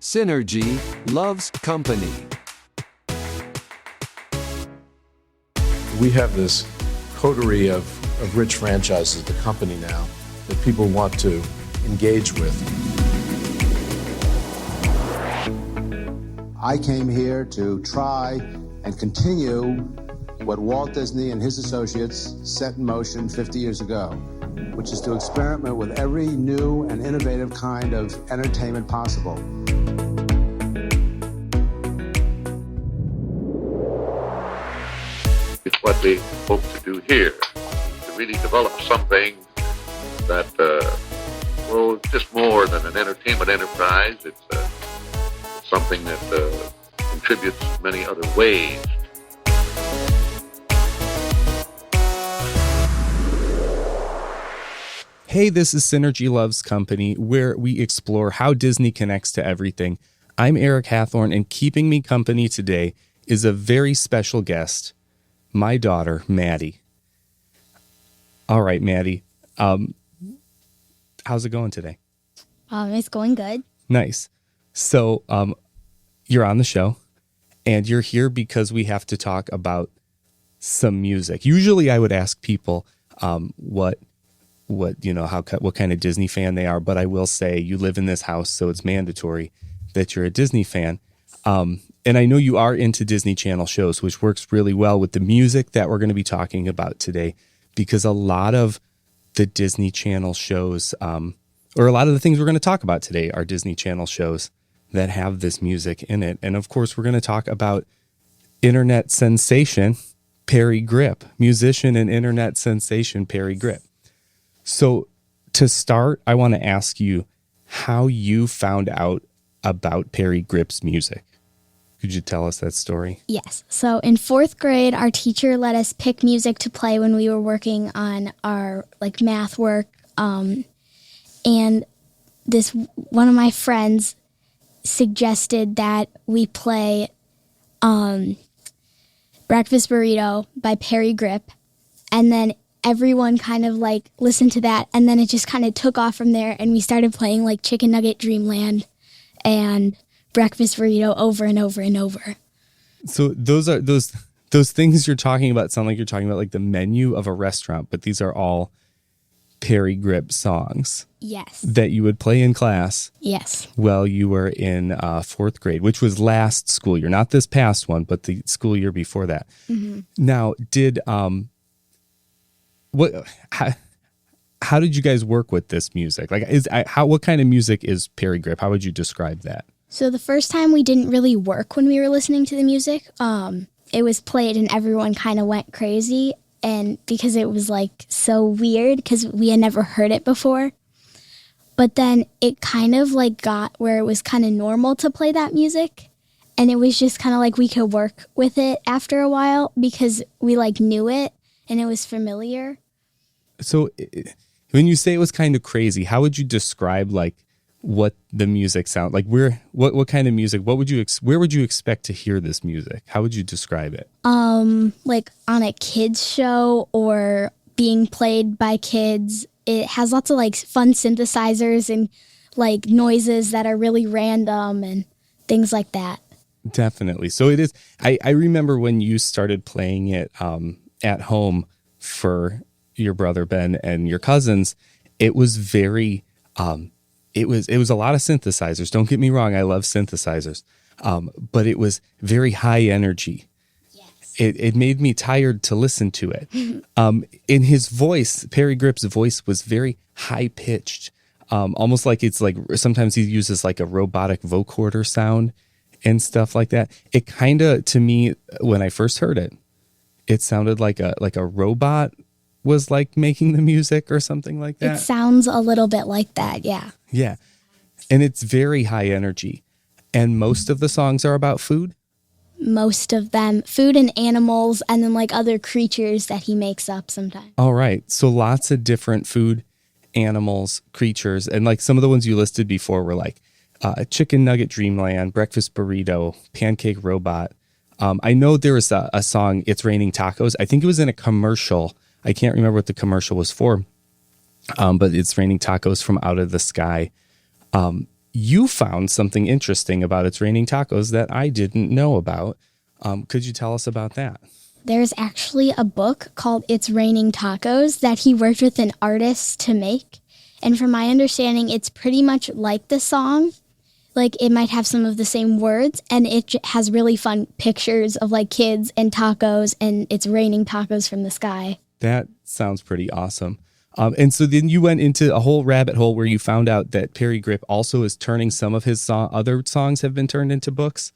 Synergy loves company. We have this coterie of rich franchises, the company now, that people want to engage with. I came here to try and continue what Walt Disney and his associates set in motion 50 years ago, which is to experiment with every new and innovative kind of entertainment possible. It's what we hope to do here, to really develop something that, well, just more than an entertainment enterprise. It's something that contributes many other ways. Hey, this is Synergy Loves Company, where we explore how Disney connects to everything. I'm Eric Hathorne, and keeping me company today is a very special guest, my daughter, Maddie. All right, Maddie, how's it going today? It's going good. Nice. So you're on the show, and you're here because we have to talk about some music. Usually I would ask people what kind of Disney fan they are, but I will say you live in this house, so it's mandatory that you're a Disney fan. And I know you are into Disney Channel shows, which works really well with the music that we're going to be talking about today, because a lot of the Disney Channel shows, or a lot of the things we're going to talk about today are Disney Channel shows that have this music in it. And of course, we're going to talk about internet sensation Parry Gripp, musician and internet sensation Parry Gripp. So to start, I want to ask you how you found out about Parry Gripp's music. Could you tell us that story? Yes. So in 4th grade, our teacher let us pick music to play when we were working on our math work. And one of my friends suggested that we play Breakfast Burrito by Parry Gripp. And then everyone kind of listened to that, and then it just kind of took off from there, and we started playing Chicken Nugget Dreamland and Breakfast Burrito over and over and over. So those things you're talking about sound like you're talking about the menu of a restaurant, but these are all Parry Gripp songs. Yes. That you would play in class. Yes. While you were in 4th grade, which was last school year, not this past one, but the school year before that. Mm-hmm. Now, how did you guys work with this music? What kind of music is Parry Gripp? How would you describe that? So the first time we didn't really work when we were listening to the music. It was played and everyone kind of went crazy, and because it was so weird because we had never heard it before. But then it kind of got where it was kind of normal to play that music, and it was just kind of we could work with it after a while because we knew it and it was familiar. So when you say it was kind of crazy, how would you describe what the music sound like? What kind of music? Where would you expect to hear this music? How would you describe it? On a kids show or being played by kids. It has lots of fun synthesizers and noises that are really random and things like that. Definitely. So it is. I remember when you started playing it at home for your brother Ben and your cousins. It was very. It was a lot of synthesizers. Don't get me wrong. I love synthesizers, but it was very high energy. It made me tired to listen to it. In his voice, Parry Gripp's voice was very high pitched, almost it's sometimes he uses a robotic vocoder sound and stuff like that. It kind of, to me, when I first heard it, it sounded like a robot was making the music or something like that. It sounds a little bit like that, yeah. Yeah, and it's very high energy, and most of the songs are about food. Most of them, food and animals, and then other creatures that he makes up sometimes. All right. So lots of different food, animals, creatures. And some of the ones you listed before were Chicken Nugget Dreamland, Breakfast Burrito, Pancake Robot. I know there was a song, It's Raining Tacos. I think it was in a commercial. I can't remember what the commercial was for, but It's Raining Tacos from Out of the Sky. you found something interesting about It's Raining Tacos that I didn't know about. Could you tell us about that? There's actually a book called It's Raining Tacos that he worked with an artist to make. And from my understanding, it's pretty much like the song. Like, it might have some of the same words, and it has really fun pictures of, like, kids and tacos, and it's raining tacos from the sky. That sounds pretty awesome. And so then you went into a whole rabbit hole where you found out that Parry Gripp also is turning some of his other songs have been turned into books.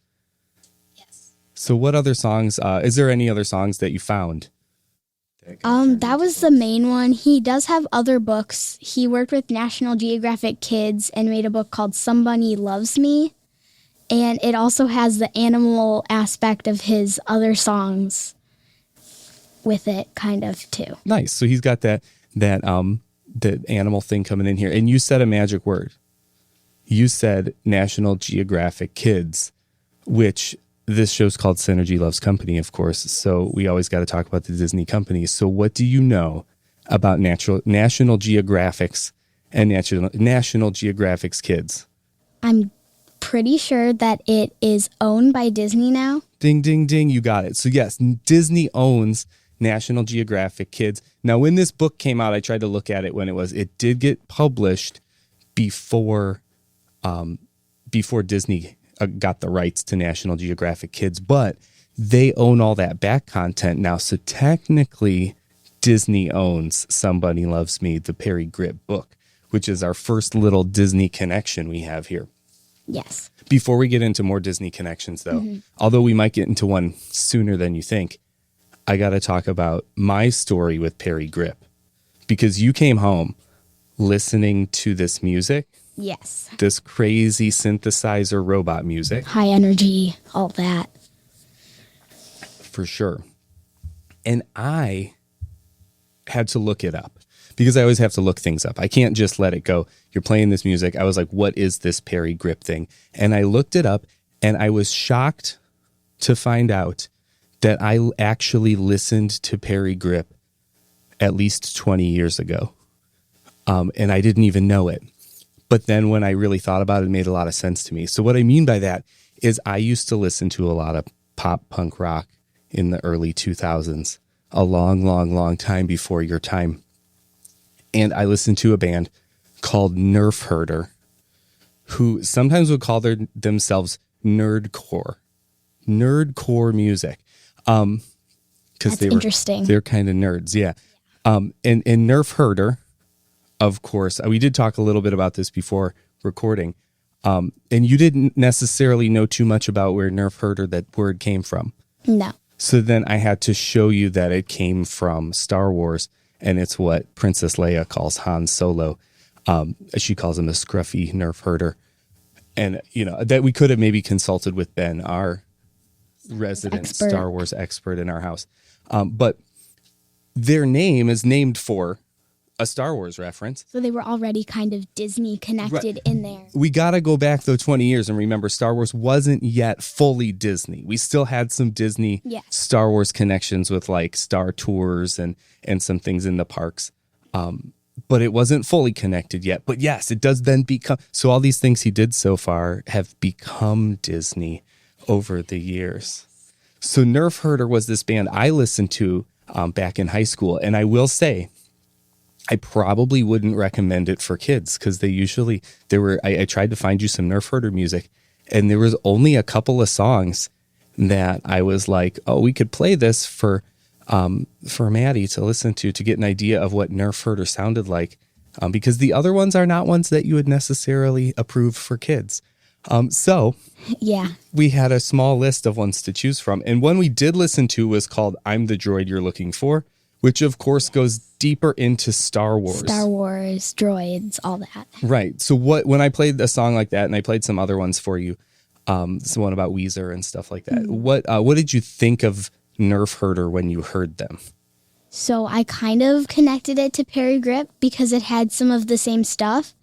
Yes. So what other songs, is there any other songs that you found? That was the main one. He does have other books. He worked with National Geographic Kids and made a book called Somebody Loves Me. And it also has the animal aspect of his other songs with it, kind of, too. Nice. So he's got that animal thing coming in here. And you said a magic word. You said National Geographic Kids, which this show's called Synergy Loves Company, of course. So we always got to talk about the Disney companies. So what do you know about National Geographic's and National Geographic's Kids? I'm pretty sure that it is owned by Disney now. Ding, ding, ding. You got it. So yes, Disney owns National Geographic Kids. Now, when this book came out, I tried to look at it when it did get published before Disney got the rights to National Geographic Kids, but they own all that back content now. So technically, Disney owns Somebody Loves Me, the Parry Gripp book, which is our first little Disney connection we have here. Yes. Before we get into more Disney connections, though, although we might get into one sooner than you think, I got to talk about my story with Parry Gripp, because you came home listening to this music. Yes. This crazy synthesizer robot music. High energy, all that. For sure. And I had to look it up, because I always have to look things up. I can't just let it go. You're playing this music. I was like, what is this Parry Gripp thing? And I looked it up, and I was shocked to find out that I actually listened to Parry Gripp at least 20 years ago. And I didn't even know it. But then when I really thought about it, it made a lot of sense to me. So what I mean by that is I used to listen to a lot of pop punk rock in the early 2000s, a long, long, long time before your time. And I listened to a band called Nerf Herder, who sometimes would call themselves nerdcore music. Because That's interesting. They're kind of nerds, yeah. And Nerf Herder, of course, we did talk a little bit about this before recording. And you didn't necessarily know too much about where Nerf Herder, that word, came from. No. So then I had to show you that it came from Star Wars, and it's what Princess Leia calls Han Solo. She calls him a scruffy Nerf Herder. And, that we could have maybe consulted with Ben, our resident Star Wars expert in our house. But their name is named for a Star Wars reference. So they were already kind of Disney connected in there. We got to go back, though, 20 years and remember Star Wars wasn't yet fully Disney. We still had some Disney Star Wars connections with like Star Tours and some things in the parks. But it wasn't fully connected yet. But yes, it does then become. So all these things he did so far have become Disney over the years. So Nerf Herder was this band I listened to back in high school. And I will say, I probably wouldn't recommend it for kids, because I tried to find you some Nerf Herder music, and there was only a couple of songs that I was like, oh, we could play this for Maddie to listen to get an idea of what Nerf Herder sounded like, because the other ones are not ones that you would necessarily approve for kids. So we had a small list of ones to choose from. And one we did listen to was called I'm the Droid You're Looking For, which of course goes deeper into Star Wars. Star Wars, droids, all that. Right. So when I played a song like that, and I played some other ones for you, this one about Weezer and stuff like that. What did you think of Nerf Herder when you heard them? So I kind of connected it to Parry Gripp because it had some of the same stuff.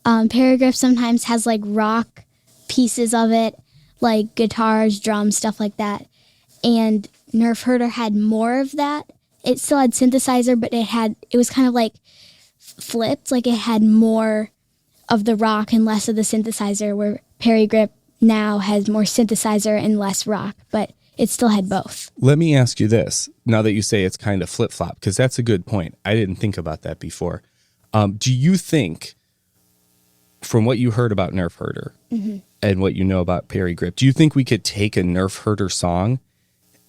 Parry Gripp sometimes has like rock pieces of it, like guitars, drums, stuff like that. And Nerf Herder had more of that. It still had synthesizer, but it was kind of like flipped, like it had more of the rock and less of the synthesizer, where Parry Gripp now has more synthesizer and less rock, but it still had both. Let me ask you this, now that you say it's kind of flip-flop, because that's a good point. I didn't think about that before. Do you think, from what you heard about Nerf Herder and what you know about Parry Gripp, do you think we could take a Nerf Herder song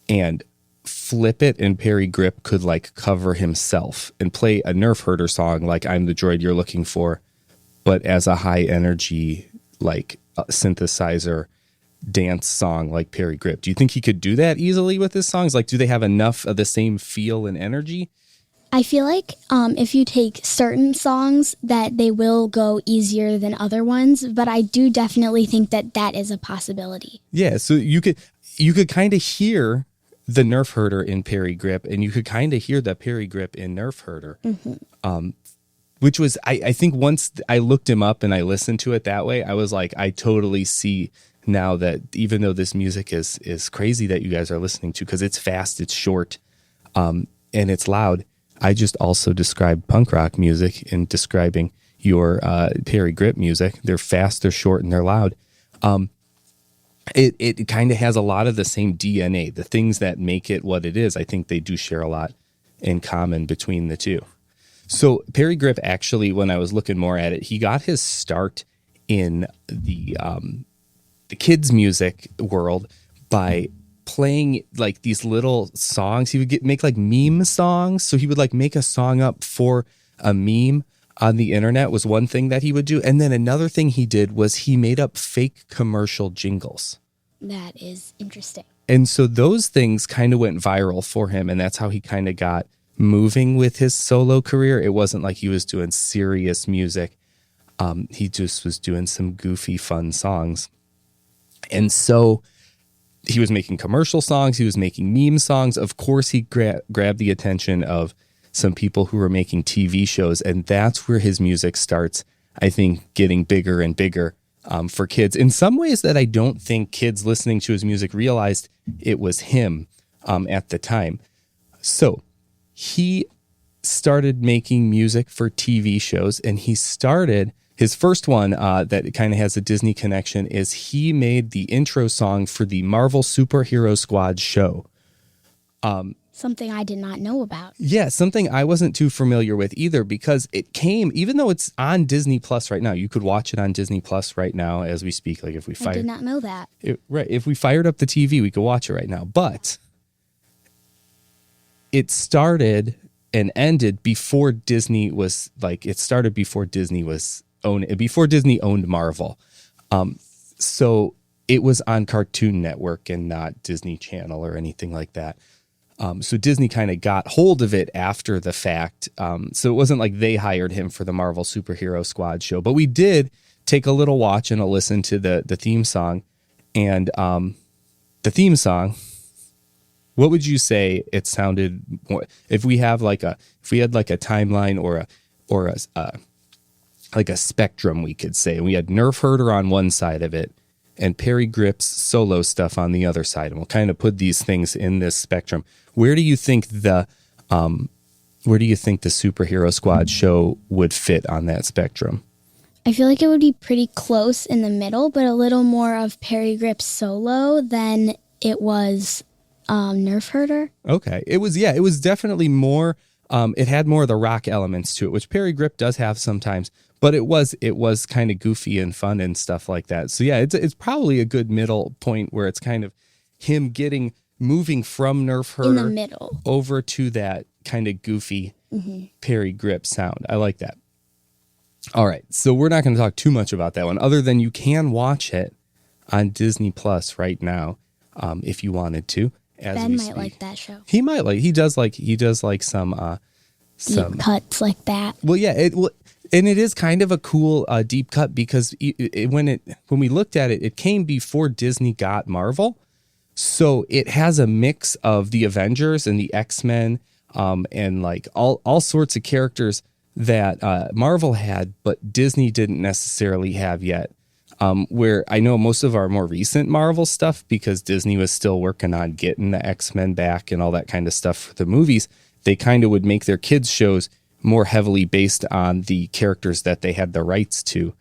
and flip it and Parry Gripp could like cover himself and play a Nerf Herder song like I'm the Droid You're Looking For, but as a high energy like synthesizer dance song like Parry Gripp? Do you think he could do that easily with his songs? Like, do they have enough of the same feel and energy? I feel like if you take certain songs that they will go easier than other ones, but I do definitely think that that is a possibility. Yeah, so you could kind of hear the Nerf Herder in Parry Gripp, and you could kind of hear the Parry Gripp in Nerf Herder. Which was, I think once I looked him up and I listened to it that way, I was like, I totally see now that even though this music is crazy that you guys are listening to, because it's fast, it's short, and it's loud. I just also described punk rock music in describing your Parry Gripp music. They're fast, they're short, and they're loud. It kind of has a lot of the same DNA. The things that make it what it is, I think they do share a lot in common between the two. So Parry Gripp, actually, when I was looking more at it, he got his start in the kids' music world by playing like these little songs. He would make like meme songs. So he would like make a song up for a meme on the internet was one thing that he would do. And then another thing he did was he made up fake commercial jingles. That is interesting. And so those things kind of went viral for him. And that's how he kind of got moving with his solo career. It wasn't like he was doing serious music. He just was doing some goofy, fun songs. And so he was making commercial songs. He was making meme songs. Of course, he grabbed the attention of some people who were making TV shows. And that's where his music starts, I think, getting bigger and bigger for kids in some ways that I don't think kids listening to his music realized it was him at the time. So he started making music for TV shows, and he started his first one that kind of has a Disney connection is he made the intro song for the Marvel Superhero Squad show. Something I did not know about. Yeah, something I wasn't too familiar with either, because it came, even though it's on Disney Plus right now, you could watch it on Disney Plus right now as we speak. Like if we I did not know that. If we fired up the TV, we could watch it right now. But it started and ended before Disney was like, it started before Disney was before Disney owned Marvel. So it was on Cartoon Network and not Disney Channel or anything like that. So Disney kind of got hold of it after the fact. So it wasn't like they hired him for the Marvel Superhero Squad show, but we did take a little watch and a listen to the theme song. And the theme song, what would you say it sounded more, if we had like a timeline or a spectrum, we could say, and we had Nerf Herder on one side of it and Parry Gripp's solo stuff on the other side. And we'll kind of put these things in this spectrum. Where do you think the Superhero Squad show would fit on that spectrum? I feel like it would be pretty close in the middle, but a little more of Parry Gripp's solo than it was Nerf Herder. Okay. It was definitely more, it had more of the rock elements to it, which Parry Gripp does have sometimes, but it was kind of goofy and fun and stuff like that. So yeah, it's probably a good middle point where it's kind of him moving from Nerf Herder in the middle over to that kind of goofy Parry Gripp sound. I like that. All right. So we're not going to talk too much about that one other than you can watch it on Disney Plus right now. If you wanted to. Ben might like that show. He does like some deep cuts like that. Well, yeah, and it is kind of a cool deep cut because when we looked at it, it came before Disney got Marvel, so it has a mix of the Avengers and the X-Men, and like all sorts of characters that Marvel had, but Disney didn't necessarily have yet. Where I know most of our more recent Marvel stuff, because Disney was still working on getting the X-Men back and all that kind of stuff for the movies, they kind of would make their kids shows more heavily based on the characters that they had the rights to.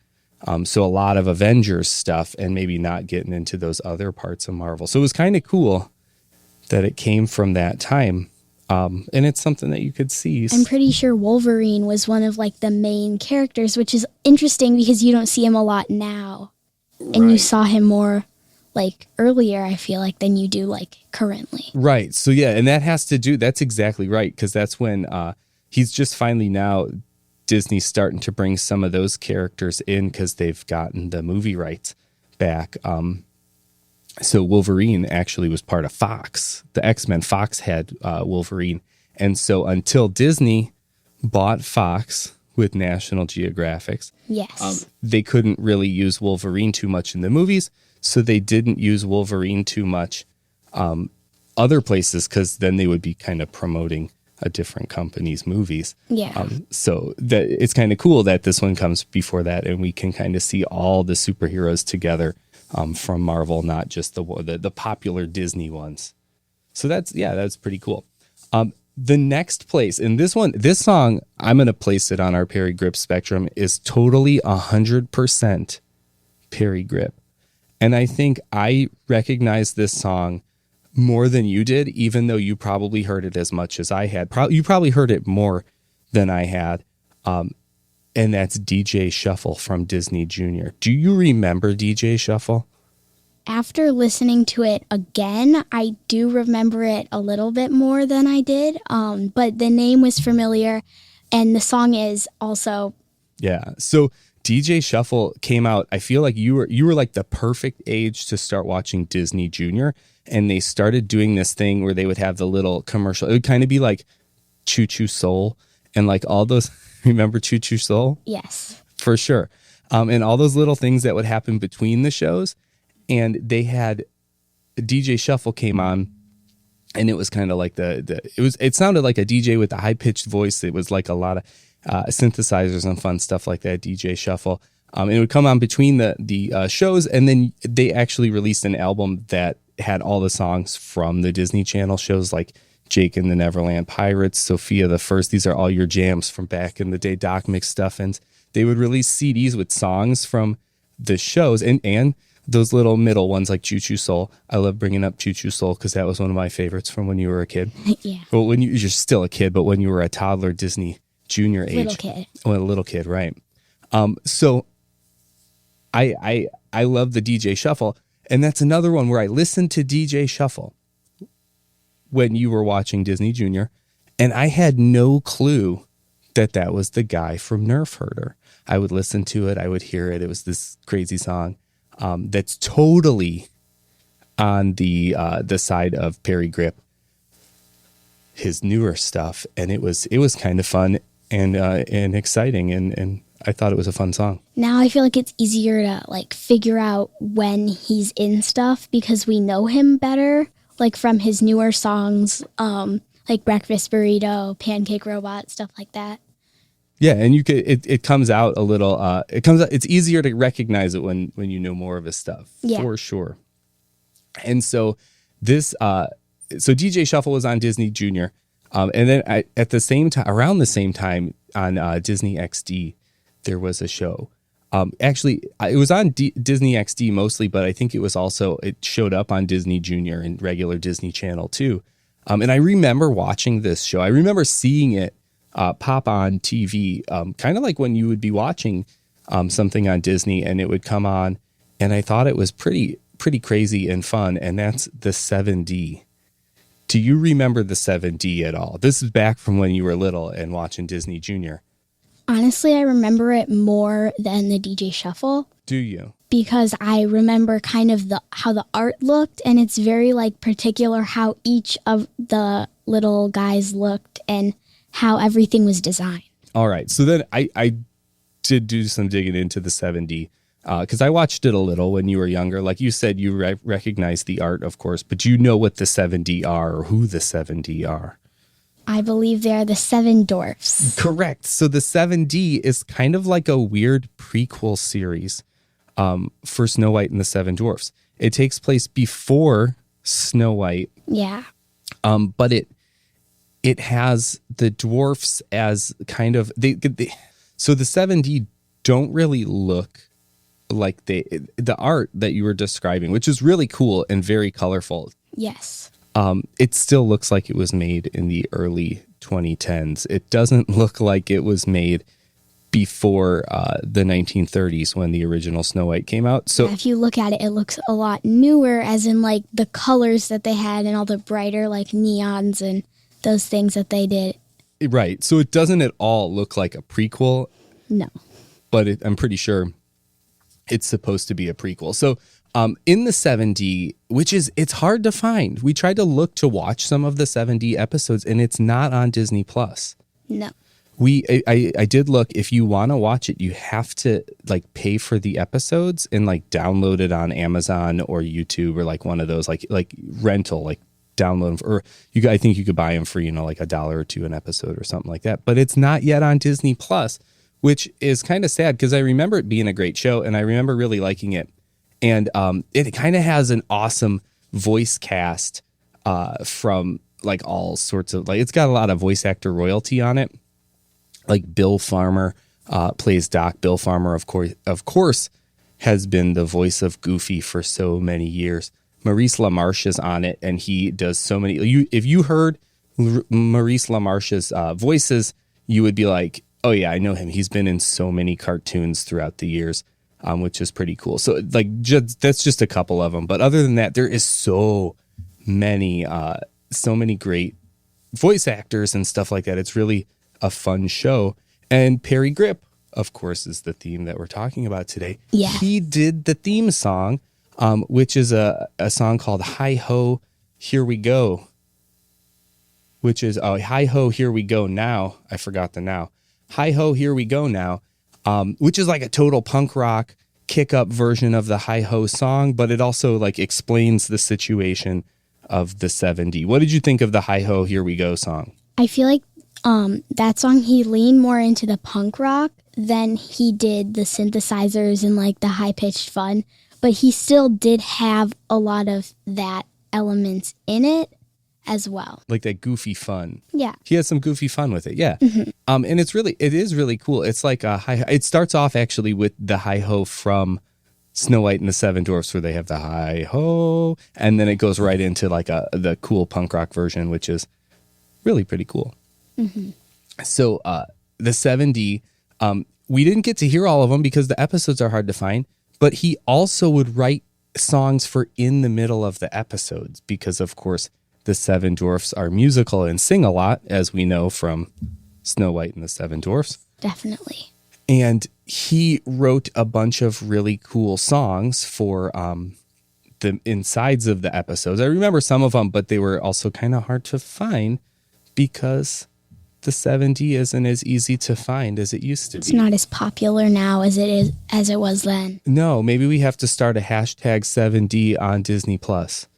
So a lot of Avengers stuff and maybe not getting into those other parts of Marvel. So it was kind of cool that it came from that time. And it's something that you could see. I'm pretty sure Wolverine was one of like the main characters, which is interesting because you don't see him a lot now. And you saw him more like earlier, I feel like, than you do like currently. Right. So yeah, and that's exactly right. Because that's when he's just finally now, Disney's starting to bring some of those characters in because they've gotten the movie rights back. So Wolverine actually was part of Fox. The X-Men, Fox had Wolverine. And so until Disney bought Fox with National Geographic, Yes. they couldn't really use Wolverine too much in the movies. So they didn't use Wolverine too much other places because then they would be kind of promoting a different company's movies. Yeah. So that it's kind of cool that this one comes before that, and we can kind of see all the superheroes together from Marvel, not just the popular Disney ones. So that's pretty cool. The next place, and this song, I'm going to place it on our Parry Gripp spectrum, is totally 100% Parry Gripp. And I think I recognize this song more than you did, even though you probably heard it as much as I had. You probably heard it more than I had. And that's DJ Shuffle from Disney Junior. Do you remember DJ Shuffle? After listening to it again, I do remember it a little bit more than I did. But the name was familiar, and the song is also. Yeah. So DJ Shuffle came out. I feel like you were like the perfect age to start watching Disney Junior, and they started doing this thing where they would have the little commercial. It would kind of be like Choo Choo Soul and like all those. Remember Choo Choo Soul? Yes. For sure. And all those little things that would happen between the shows. And they had DJ Shuffle came on, and it was kind of like it sounded like a DJ with a high pitched voice. It was like a lot of synthesizers and fun stuff like that. DJ Shuffle. It would come on between the shows, and then they actually released an album that had all the songs from the Disney Channel shows, like Jake and the Neverland Pirates, Sophia the First. These are all your jams from back in the day. Doc McStuffins. They would release CDs with songs from the shows, and those little middle ones like Choo Choo Soul. I love bringing up Choo Choo Soul because that was one of my favorites from when you were a kid. Yeah. Well, when you're still a kid, but when you were a toddler, Disney Junior age. Little kid. Oh, a little kid, right. So I love the DJ Shuffle, and that's another one where I listened to DJ Shuffle when you were watching Disney Junior, and I had no clue that was the guy from Nerf Herder. I would listen to it. I would hear it. It was this crazy song. That's totally on the side of Parry Gripp, his newer stuff, and it was kind of fun and exciting, and I thought it was a fun song. Now I feel like it's easier to like figure out when he's in stuff because we know him better, like from his newer songs, like Breakfast Burrito, Pancake Robot, stuff like that. Yeah, and you could it comes out a little. It's easier to recognize it when you know more of his stuff, for sure. And so this, so DJ Shuffle was on Disney Junior, and then at the same time, around the same time on Disney XD, there was a show. Actually, it was on Disney XD mostly, but I think it showed up on Disney Junior and regular Disney Channel too. And I remember watching this show. I remember seeing it pop on TV, kind of like when you would be watching something on Disney and it would come on, and I thought it was pretty crazy and fun, and that's the 7D. Do you remember the 7D at all? This is back from when you were little and watching Disney Junior. Honestly, I remember it more than the DJ Shuffle. Do you? Because I remember kind of how the art looked, and it's very like particular how each of the little guys looked and how everything was designed. All right. So then I did do some digging into the 7D because I watched it a little when you were younger. Like you said, you recognize the art, of course, but do you know what the 7D are or who the 7D are? I believe they're the Seven Dwarfs. Correct. So the 7D is kind of like a weird prequel series for Snow White and the Seven Dwarfs. It takes place before Snow White. Yeah. But it has the dwarfs as kind of so the 7D don't really look like the art that you were describing, which is really cool and very colorful. Yes. It still looks like it was made in the early 2010s. It doesn't look like it was made before the 1930s when the original Snow White came out. So If you look at it, it looks a lot newer, as in like the colors that they had and all the brighter like neons and those things that they did. right. So it doesn't at all look like a prequel, No. but I'm pretty sure it's supposed to be a prequel. So in the 7D, it's hard to find. We tried to look to watch some of the 7D episodes, and it's not on Disney Plus. No. I did look. If you want to watch it, you have to like pay for the episodes and like download it on Amazon or YouTube or like one of those like rental, like download them, or I think you could buy them for, like $1 or $2 an episode or something like that. But it's not yet on Disney Plus, which is kind of sad because I remember it being a great show and I remember really liking it. And it kind of has an awesome voice cast from like all sorts of, like, it's got a lot of voice actor royalty on it. Like Bill Farmer plays Doc. Bill Farmer, of course, has been the voice of Goofy for so many years. Maurice LaMarche is on it, and he does so many. If you heard Maurice LaMarche's voices, you would be like, "Oh yeah, I know him. He's been in so many cartoons throughout the years," which is pretty cool. So like, that's just a couple of them. But other than that, there is so many great voice actors and stuff like that. It's really a fun show. And Parry Gripp, of course, is the theme that we're talking about today. Yeah. He did the theme song, which is a song called Hi Ho, Here We Go, which is, Hi Ho, Here We Go Now. I forgot the now. Hi Ho, Here We Go Now, which is like a total punk rock kick up version of the Hi Ho song, but it also like explains the situation of the 7D. What did you think of the Hi Ho, Here We Go song? I feel like that song, he leaned more into the punk rock than he did the synthesizers and like the high pitched fun, but he still did have a lot of that elements in it as well. Like that goofy fun. Yeah. He has some goofy fun with it. Yeah. And it is really cool. It's like it starts off actually with the Hi Ho from Snow White and the Seven Dwarfs, where they have the Hi Ho, and then it goes right into like the cool punk rock version, which is really pretty cool. So the 7D, we didn't get to hear all of them because the episodes are hard to find, but he also would write songs for in the middle of the episodes because, of course, the Seven Dwarfs are musical and sing a lot, as we know from Snow White and the Seven Dwarfs. Definitely. And he wrote a bunch of really cool songs for the insides of the episodes. I remember some of them, but they were also kind of hard to find because the 7D isn't as easy to find as it used to be. It's not as popular now as it was then. No, maybe we have to start a hashtag 7D on Disney Plus,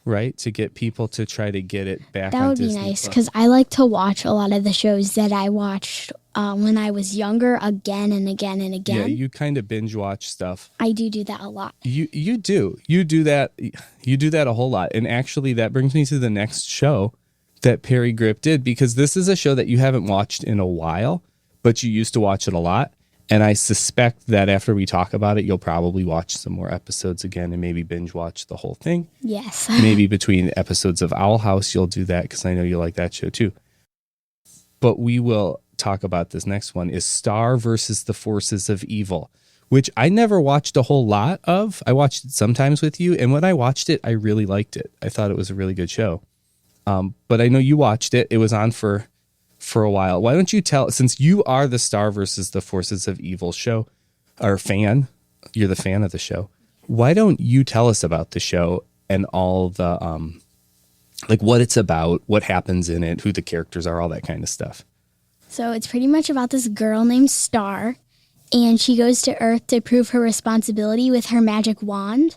right? To get people to try to get it back That on would Disney be nice Plus. because I like to watch a lot of the shows that I watched when I was younger again and again and again. Yeah, you kind of binge watch stuff. I do that a lot. You do that a whole lot. And actually that brings me to the next show that Parry Gripp did, because this is a show that you haven't watched in a while, but you used to watch it a lot. And I suspect that after we talk about it, you'll probably watch some more episodes again and maybe binge watch the whole thing. Yes. Maybe between episodes of Owl House, you'll do that because I know you like that show too. But we will talk about this next one is Star versus the Forces of Evil, which I never watched a whole lot of. I watched it sometimes with you. And when I watched it, I really liked it. I thought it was a really good show. But I know you watched it. It was on for a while. Why don't you tell, since you are the Star versus the Forces of Evil show, or fan, you're the fan of the show. Why don't you tell us about the show and all the, like what it's about, what happens in it, who the characters are, all that kind of stuff. So it's pretty much about this girl named Star, and she goes to Earth to prove her responsibility with her magic wand.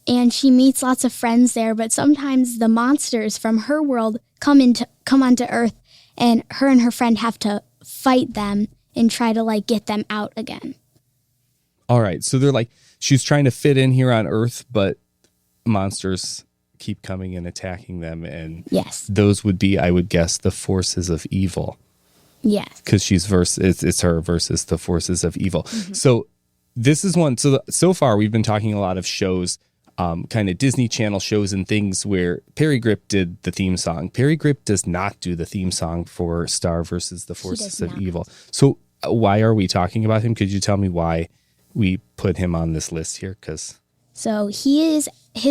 And she meets lots of friends there, but sometimes the monsters from her world come onto Earth, and her friend have to fight them and try to like get them out again. All right, so they're like, she's trying to fit in here on Earth, but monsters keep coming and attacking them, and Yes. those would be, I would guess, the forces of evil. Yes. Because it's her versus the forces of evil. So this is one. So far we've been talking a lot of shows, kind of Disney Channel shows and things where Parry Gripp did the theme song. Parry Gripp does not do the theme song for Star versus the Forces of Evil. So why are we talking about him? Could you tell me why we put him on this list here? So his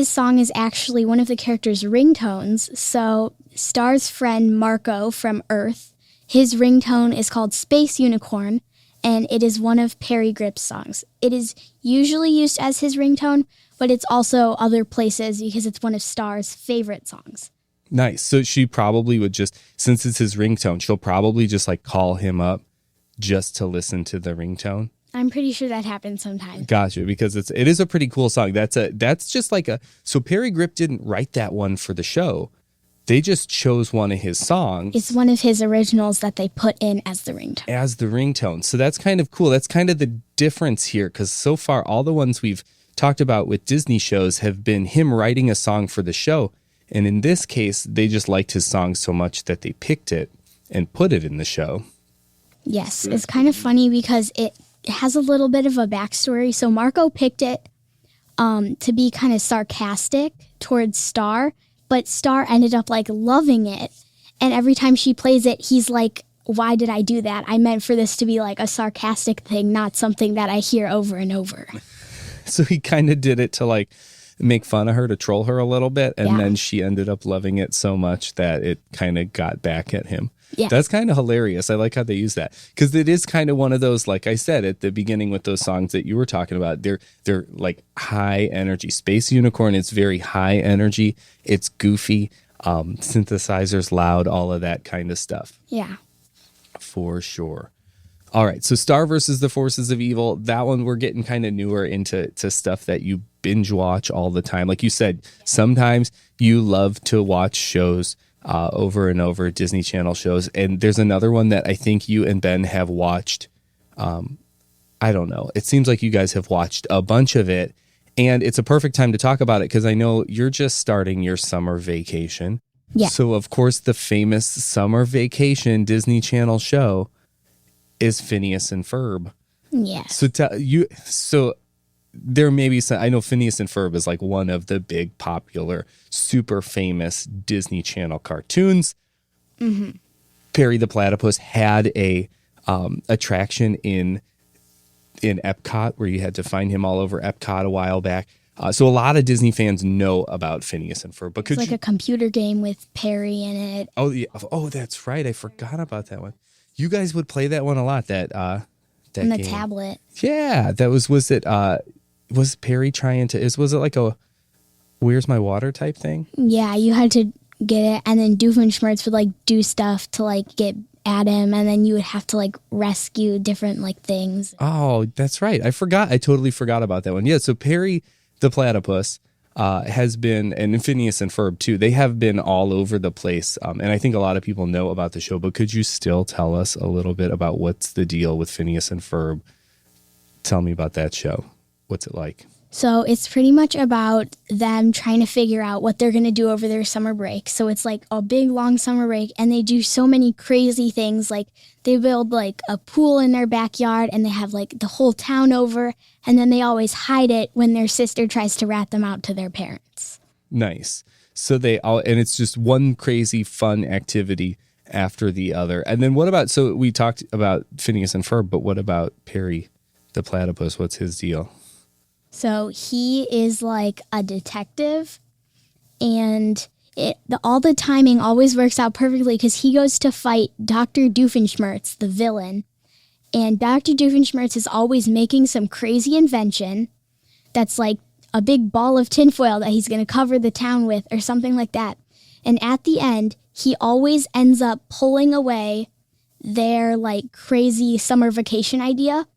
song is actually one of the character's ringtones. So Star's friend Marco from Earth, his ringtone is called Space Unicorn, and it is one of Parry Gripp's songs. It is usually used as his ringtone, but it's also other places because it's one of Star's favorite songs. Nice. So she probably would just, since it's his ringtone, she'll probably just like call him up just to listen to the ringtone. I'm pretty sure that happens sometimes. Gotcha, because it is a pretty cool song. That's just like so Parry Gripp didn't write that one for the show. They just chose one of his songs. It's one of his originals that they put in as the ringtone. So that's kind of cool. That's kind of the difference here, because so far all the ones we've talked about with Disney shows have been him writing a song for the show. And in this case, they just liked his song so much that they picked it and put it in the show. Yes, it's kind of funny because it has a little bit of a backstory. So Marco picked it to be kind of sarcastic towards Star, but Star ended up like loving it. And every time she plays it, he's like, why did I do that? I meant for this to be like a sarcastic thing, not something that I hear over and over. So he kind of did it to like make fun of her, to troll her a little bit. And then she ended up loving it so much that it kind of got back at him. Yeah. That's kind of hilarious. I like how they use that, because it is kind of one of those, like I said at the beginning with those songs that you were talking about, they're like high energy. Space Unicorn is very high energy. It's goofy, synthesizers loud, all of that kind of stuff. Yeah. For sure. All right. So Star versus the Forces of Evil, that one we're getting kind of newer into stuff that you binge watch all the time. Like you said, sometimes you love to watch shows over and over, Disney Channel shows. And there's another one that I think you and Ben have watched. I don't know. It seems like you guys have watched a bunch of it. And it's a perfect time to talk about it because I know you're just starting your summer vacation. Yeah. So, of course, the famous summer vacation Disney Channel show is Phineas and Ferb. Yes. So there may be some, I know Phineas and Ferb is like one of the big popular, super famous Disney Channel cartoons. Mm-hmm. Perry the Platypus had a attraction in Epcot where you had to find him all over Epcot a while back. So a lot of Disney fans know about Phineas and Ferb. But it's like a computer game with Perry in it. Oh, yeah. Oh, that's right. I forgot about that one. You guys would play that one a lot. That on the game. Tablet. Yeah, that was it. Was Perry trying to? Was it like a "Where's My Water" type thing? Yeah, you had to get it, and then Doofenshmirtz would like do stuff to like get at him, and then you would have to like rescue different like things. Oh, that's right. I forgot. I totally forgot about that one. Yeah. So Perry the Platypus has been, and Phineas and Ferb too. They have been all over the place, and I think a lot of people know about the show. But could you still tell us a little bit about what's the deal with Phineas and Ferb? Tell me about that show. What's it like? So it's pretty much about them trying to figure out what they're going to do over their summer break. So it's like a big, long summer break, and they do so many crazy things. Like they build like a pool in their backyard, and they have like the whole town over, and then they always hide it when their sister tries to rat them out to their parents. Nice. So and it's just one crazy fun activity after the other. And then what about, so we talked about Phineas and Ferb, but what about Perry the Platypus? What's his deal? So he is like a detective, and all the timing always works out perfectly because he goes to fight Dr. Doofenshmirtz, the villain. And Dr. Doofenshmirtz is always making some crazy invention that's like a big ball of tinfoil that he's going to cover the town with or something like that. And at the end, he always ends up pulling away their like crazy summer vacation idea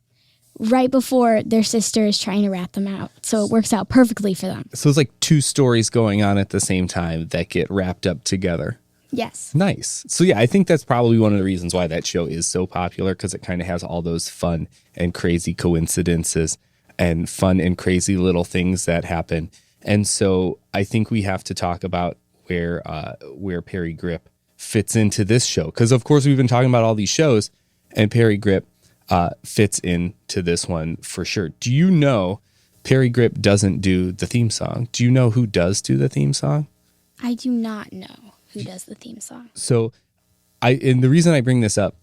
right before their sister is trying to rat them out. So it works out perfectly for them. So it's like two stories going on at the same time that get wrapped up together. Yes. Nice. So yeah, I think that's probably one of the reasons why that show is so popular, because it kind of has all those fun and crazy coincidences and fun and crazy little things that happen. And so I think we have to talk about where Parry Gripp fits into this show. Because of course we've been talking about all these shows, and Parry Gripp fits into this one for sure. Do you know Parry Gripp doesn't do the theme song? Do you know who does do the theme song? I do not know who does the theme song. So and the reason I bring this up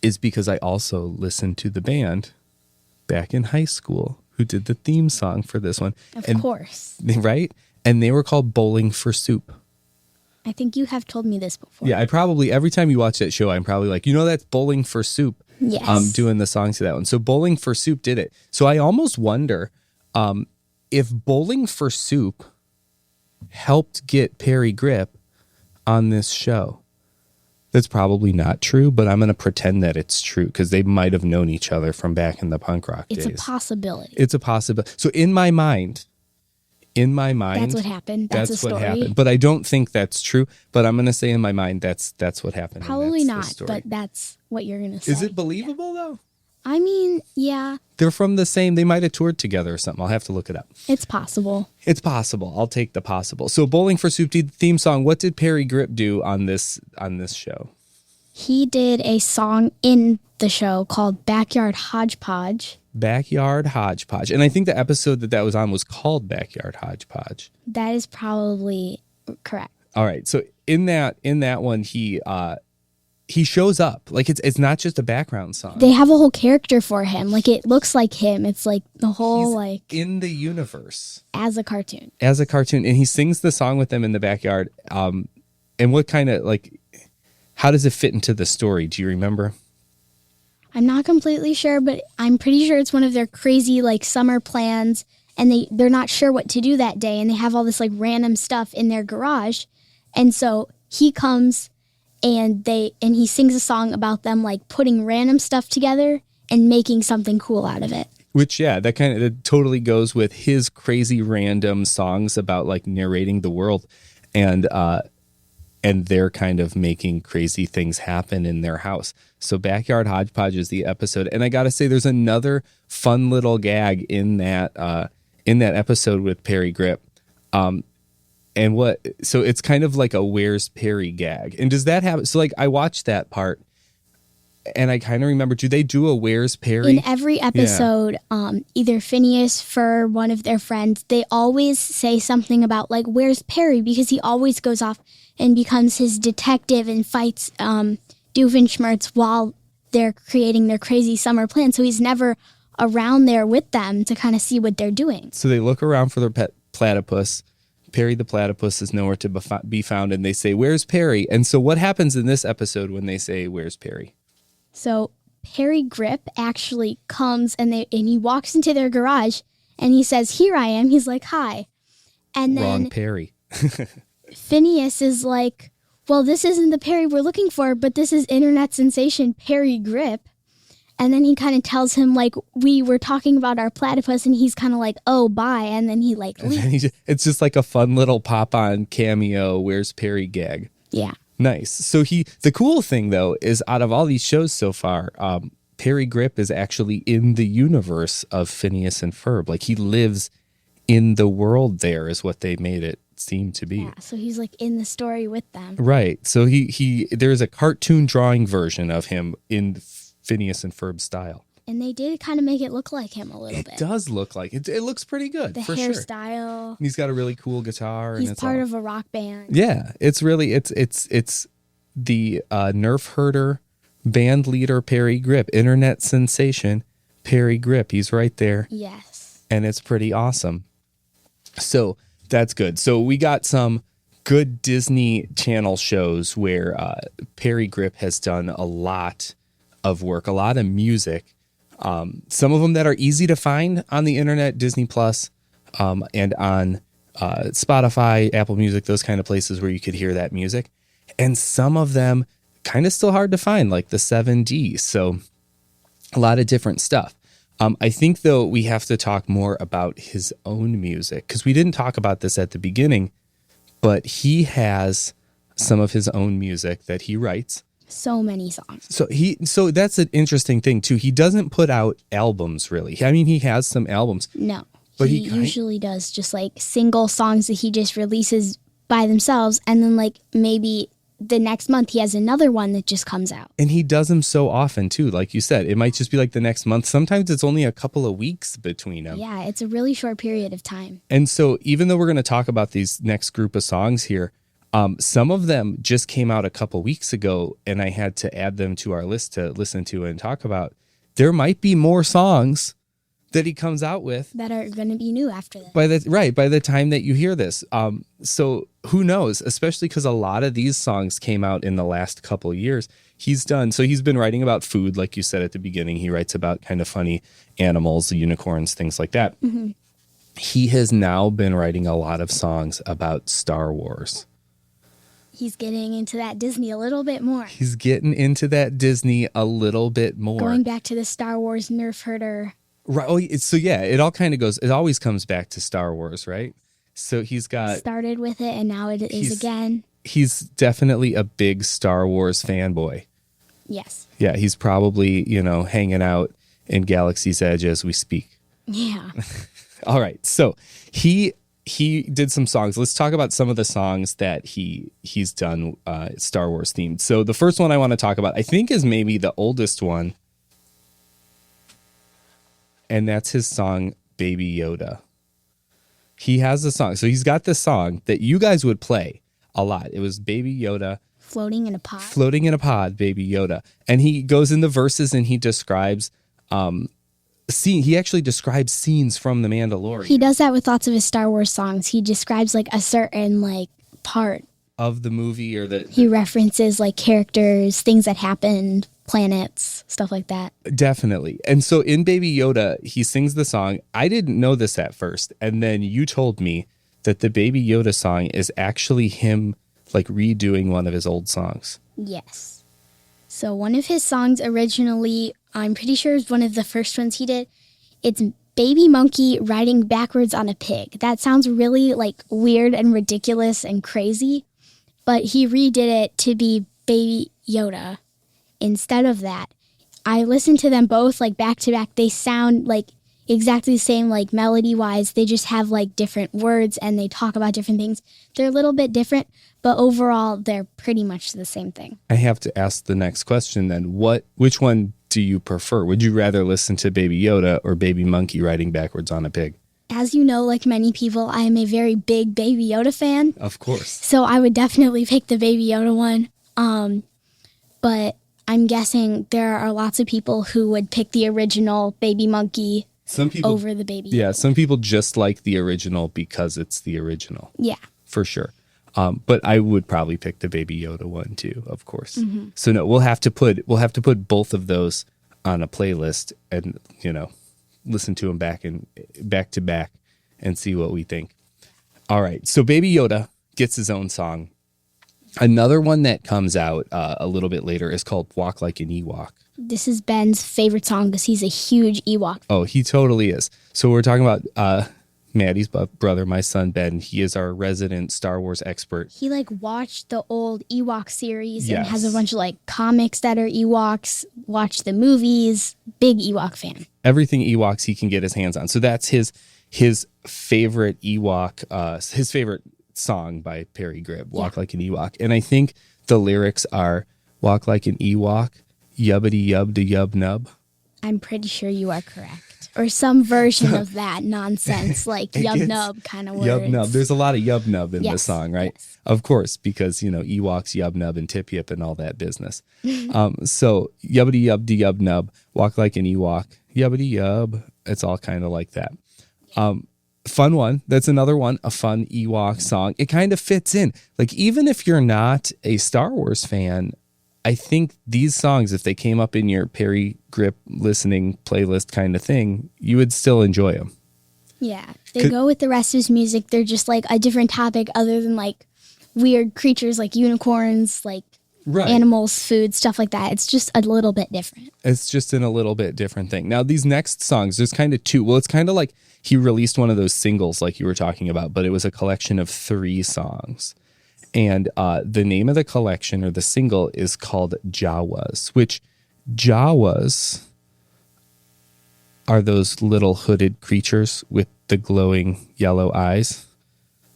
is because I also listened to the band back in high school who did the theme song for this one. Of course. Right? And they were called Bowling for Soup. I think you have told me this before. Yeah, I probably, every time you watch that show, I'm probably like, that's Bowling for Soup. Yes. Doing the songs to that one. So Bowling for Soup did it. So I almost wonder if Bowling for Soup helped get Parry Gripp on this show. That's probably not true, but I'm going to pretend that it's true because they might have known each other from back in the punk rock days. It's a possibility. It's a possibility. So in my mind, that's what happened. That's a story. What happened. But I don't think that's true. But I'm going to say in my mind, that's what happened. Probably not, but that's what you're going to say. Is it believable though? I mean, yeah. They're from the same, they might have toured together or something. I'll have to look it up. It's possible. It's possible. I'll take the possible. So Bowling for Soup did the theme song. What did Parry Gripp do on this show? He did a song in the show called Backyard Hodgepodge. Backyard Hodgepodge. And I think the episode that was on was called Backyard Hodgepodge. That is probably correct. All right. So in that one, he shows up. Like it's not just a background song. They have a whole character for him. Like it looks like him. It's like the whole He's in the universe. As a cartoon. And he sings the song with them in the backyard. And what kind of how does it fit into the story? Do you remember? I'm not completely sure, but I'm pretty sure it's one of their crazy summer plans, and they're not sure what to do that day, and they have all this random stuff in their garage, and so he comes and he sings a song about them putting random stuff together and making something cool out of it. Which that totally goes with his crazy random songs about narrating the world, and they're kind of making crazy things happen in their house. So Backyard Hodgepodge is the episode. And I got to say, there's another fun little gag in that episode with Parry Gripp. So it's kind of like a Where's Parry gag. And does that happen? So I watched that part and I kind of remember, do they do a Where's Parry? In every episode, either Phineas, Fur, one of their friends, they always say something about Where's Parry? Because he always goes off and becomes his detective and fights Doofenshmirtz while they're creating their crazy summer plan. So he's never around there with them to kind of see what they're doing. So they look around for their pet platypus. Parry the platypus is nowhere to be found, and they say, "Where's Parry?" And so what happens in this episode when they say, "Where's Parry?" So Parry Gripp actually comes and he walks into their garage and he says, "Here I am." He's like, "Hi." And then Wrong Parry. Phineas is like, "Well, this isn't the Parry we're looking for, but this is internet sensation Parry Gripp." And then he kind of tells him we were talking about our platypus, and he's kind of like, "Oh, bye." And then he leaves. It's just a fun little pop-on cameo Where's Parry gag. Yeah. Nice. So the cool thing though is out of all these shows so far, Parry Gripp is actually in the universe of Phineas and Ferb. He lives in the world there is what they made it seem to be. Yeah, so he's in the story with them. Right. So there's a cartoon drawing version of him in Phineas and Ferb style. And they did kind of make it look like him a little bit. It does look like it. It looks pretty good. The for hairstyle. Sure. He's got a really cool guitar. He's and part of a rock band. Yeah, it's really it's the Nerf Herder band leader Parry Gripp, internet sensation Parry Gripp. He's right there. Yes. And it's pretty awesome. So that's good. So we got some good Disney Channel shows where Parry Gripp has done a lot of work, a lot of music. Some of them that are easy to find on the internet, Disney Plus, and on Spotify, Apple Music, those kind of places where you could hear that music. And some of them kind of still hard to find, like the 7D. So a lot of different stuff. I think, though, we have to talk more about his own music because we didn't talk about this at the beginning, but he has some of his own music that he writes. So many songs. So that's an interesting thing, too. He doesn't put out albums, really. I mean, he has some albums. No, but he usually does just single songs that he just releases by themselves and then maybe the next month he has another one that just comes out. And he does them so often too. Like you said, it might just be like the next month. Sometimes it's only a couple of weeks between them. Yeah, it's a really short period of time. And so even though we're going to talk about these next group of songs here, some of them just came out a couple weeks ago, and I had to add them to our list to listen to and talk about. There might be more songs that he comes out with that are going to be new after this. by the time that you hear this. So who knows, especially because a lot of these songs came out in the last couple of years. He's been writing about food, like you said at the beginning. He writes about kind of funny animals, unicorns, things like that. Mm-hmm. He has now been writing a lot of songs about Star Wars. He's getting into that Disney a little bit more. He's getting into that Disney a little bit more. Going back to the Star Wars Nerf Herder. Right. Oh, so yeah, it all kind of goes. It always comes back to Star Wars, right? So he's got started with it, and now it is again. He's definitely a big Star Wars fanboy. Yes. Yeah, he's probably hanging out in Galaxy's Edge as we speak. Yeah. All right. So he did some songs. Let's talk about some of the songs that he's done Star Wars themed. So the first one I want to talk about, I think, is maybe the oldest one. And that's his song, Baby Yoda. He has a song. So he's got this song that you guys would play a lot. It was Baby Yoda. Floating in a pod. Floating in a pod, Baby Yoda. And he goes in the verses and he describes he actually describes scenes from The Mandalorian. He does that with lots of his Star Wars songs. He describes like a certain like part of the movie, or he references like characters, things that happened, planets, stuff like that. Definitely. And so in Baby Yoda, he sings the song. I didn't know this at first. And then you told me that the Baby Yoda song is actually him like redoing one of his old songs. Yes. So one of his songs originally, I'm pretty sure is one of the first ones he did. It's Baby Monkey riding backwards on a pig. That sounds really like weird and ridiculous and crazy, but he redid it to be Baby Yoda instead of that. I listened to them both like back to back. They sound like exactly the same, like melody wise. They just have like different words and they talk about different things. They're a little bit different, but overall they're pretty much the same thing. I have to ask the next question then. Which one do you prefer? Would you rather listen to Baby Yoda or Baby Monkey riding backwards on a pig? As you know, like many people, I am a very big Baby Yoda fan. Of course. So I would definitely pick the Baby Yoda one. But I'm guessing there are lots of people who would pick the original Baby Monkey over the Baby Yoda. Yeah, some people just like the original because it's the original. Yeah. For sure. But I would probably pick the Baby Yoda one too, of course. Mm-hmm. So no, we'll have to put both of those on a playlist and listen to them back to back and see what we think. All right, so Baby Yoda gets his own song. Another one that comes out a little bit later is called Walk Like an Ewok. This is Ben's favorite song because he's a huge Ewok. Oh, he totally is. So we're talking about Maddie's brother, my son Ben. He is our resident Star Wars expert. He like watched the old Ewok series Yes. and has a bunch of like comics that are Ewoks, watched the movies, big Ewok fan. Everything Ewoks he can get his hands on. So that's his favorite Ewok, his favorite song by Parry Gripp, Walk Like an Ewok. And I think the lyrics are walk like an Ewok, yubbity yub to yub nub. I'm pretty sure you are correct. Or some version of that nonsense, like yub nub kind of words. Yub nub. There's a lot of yub nub in the Yes, song, right? yes. Of course, because Ewoks, yub nub, and tip yip and all that business. So yubbity yub to yub nub, walk like an Ewok, yubbity yub. It's all kind of like that. Fun one. That's another one, a fun Ewok song. It kind of fits in. Like, even if you're not a Star Wars fan, I think these songs, if they came up in your Parry Gripp listening playlist kind of thing, you would still enjoy them. Yeah. They go with the rest of his music. They're just like a different topic other than like weird creatures like unicorns, like animals, food, stuff like that. It's just a little bit different. It's just in a little bit different thing. Now, these next songs, there's kind of two. Well, it's kind of like he released one of those singles like you were talking about, but it was a collection of 3 songs. And the name of the collection or the single is called Jawas, which Jawas are those little hooded creatures with the glowing yellow eyes.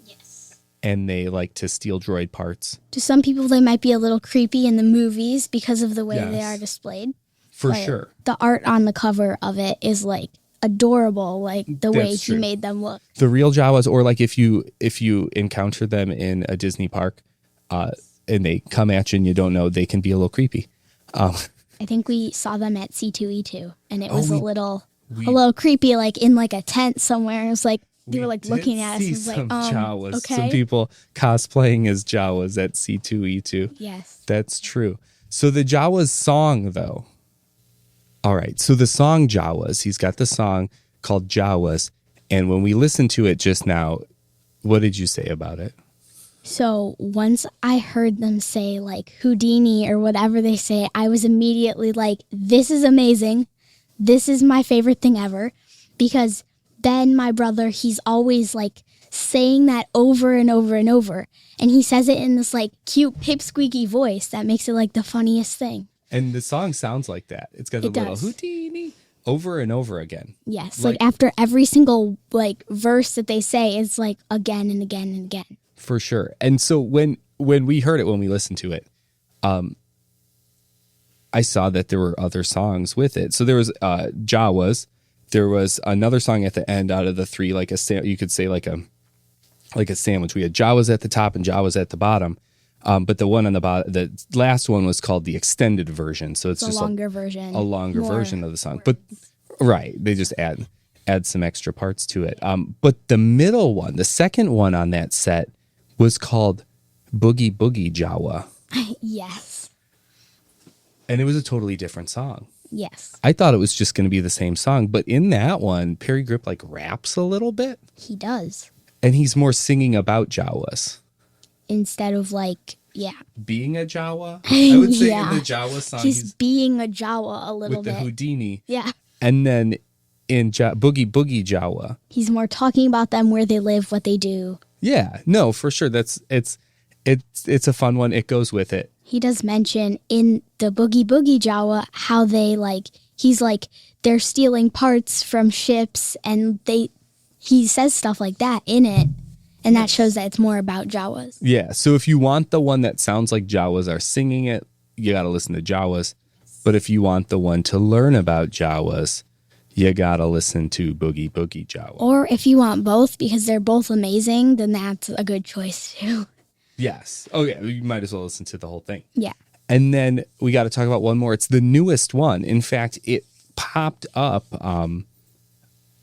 Yes. and they like to steal droid parts. To some people, they might be a little creepy in the movies because of the way they Yes. are displayed. For But sure. The art on the cover of it is like adorable, like the way That's he true. made them look. The real Jawas, or like if you encounter them in a Disney park and they come at you and you don't know, they can be a little creepy. I think we saw them at C2E2, and it was we- a little creepy, like in like a tent somewhere. It was like they were like did looking at us. see It was like, some Jawas, okay, some people cosplaying as Jawas at C2E2. yes. That's true. So the Jawas song, though. All right. So the song Jawas, he's got the song called Jawas. And when we listened to it just now, what did you say about it? So once I heard them say like Houdini or whatever they say, I was immediately like, this is amazing. This is my favorite thing ever. Because Ben, my brother, he's always like saying that over and over and over. And he says it in this like cute pipsqueaky voice that makes it like the funniest thing. And the song sounds like that. It's got a It little does. Houdini over and over again. Yes. Like- Like after every single like verse that they say, it's like again and again and again. For sure. And so when we heard it, when we listened to it, I saw that there were other songs with it. So there was Jawas. There was another song at the end out of the three, like you could say like a sandwich. We had Jawas at the top and Jawas at the bottom. But the one on the bottom, the last one was called the extended version. So it's It's a just longer version. a longer More version of the song. But right, they just add some extra parts to it. But the middle one, the second one on that set, was called Boogie Boogie Jawa. Yes. And it was a totally different song. Yes. I thought it was just going to be the same song, but in that one, Parry Gripp like raps a little bit, He does. and he's more singing about Jawas. Instead of like, yeah. Being a Jawa, I would say Yeah. in the Jawa song, He's being a Jawa a little with the bit. Houdini, Yeah. and then in Boogie Boogie Jawa, He's more talking about them, where they live, what they do. yeah, no, for sure, it's a fun one. It goes with it. He does mention in the Boogie Boogie Jawa how they like, he's like, they're stealing parts from ships, and he says stuff like that in it. And that shows that it's more about Jawas. Yeah, so if you want the one that sounds like Jawas are singing it, you got to listen to Jawas. But if you want the one to learn about Jawas, you got to listen to Boogie Boogie Jawa. Or if you want both, because they're both amazing, then that's a good choice too. Yes. Oh, yeah, you might as well listen to the whole thing. Yeah. And then we got to talk about one more. It's the newest one. In fact, it popped up on